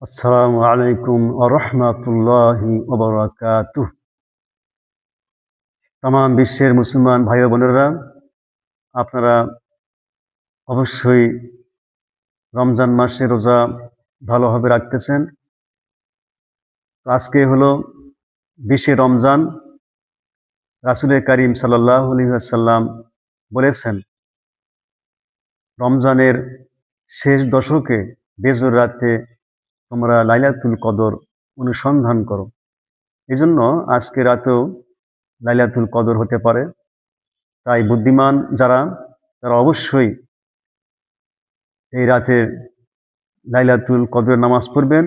আসসালামু আলাইকুম ওয়া রাহমাতুল্লাহি ওয়া বারাকাতুহু। তামাম বিশ্বের মুসলমান ভাই ও বোনেরা, আপনারা অবশ্যই রমজান মাসে রোজা ভালোভাবে রাখতেছেন। তো আজকে হলো 20শে রমজান। রাসূলে কারীম সাল্লাল্লাহু আলাইহি ওয়াসাল্লাম বলেছেন, রমজানের শেষ দশকে বেজোর রাতে তোমরা লাইলাতুল কদর অনুসন্ধান করো। এজন্য আজকে রাতেও লাইলাতুল কদর হতে পারে। তাই বুদ্ধিমান যারা, তারা অবশ্যই এই রাতে লাইলাতুল কদরের নামাজ পড়বেন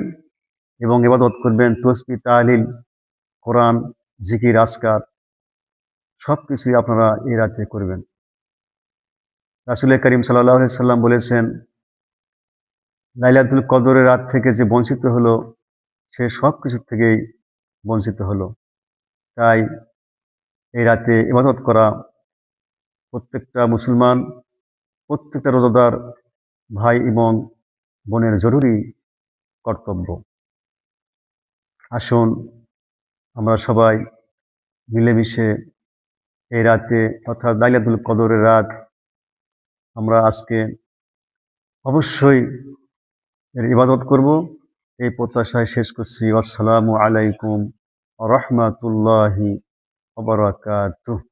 এবং ইবাদত করবেন। তসবিহ, তাহলিল, কোরআন, জিকির, আজকার সবকিছুই আপনারা এই রাতে করবেন। রাসূল করিম সাল্লাল্লাহু আলাইহি সাল্লাম বলেছেন, লাইলাতুল কদরের রাত থেকে যে বঞ্চিত হলো, সে সবকিছু থেকেই বঞ্চিত হলো। তাই এই রাতে ইবাদত করা প্রত্যেকটা মুসলমান, প্রত্যেকটা রোজাদার ভাই এবং বোনের জরুরি কর্তব্য। আসুন আমরা সবাই মিলেমিশে এই রাতে অর্থাৎ লাইলাতুল কদরের রাত আমরা আজকে অবশ্যই এর ইবাদত করব। এই প্রত্যাশায় শেষ করছি। আসসালামু আলাইকুম ওয়া রাহমাতুল্লাহি ওয়া বারাকাতুহু।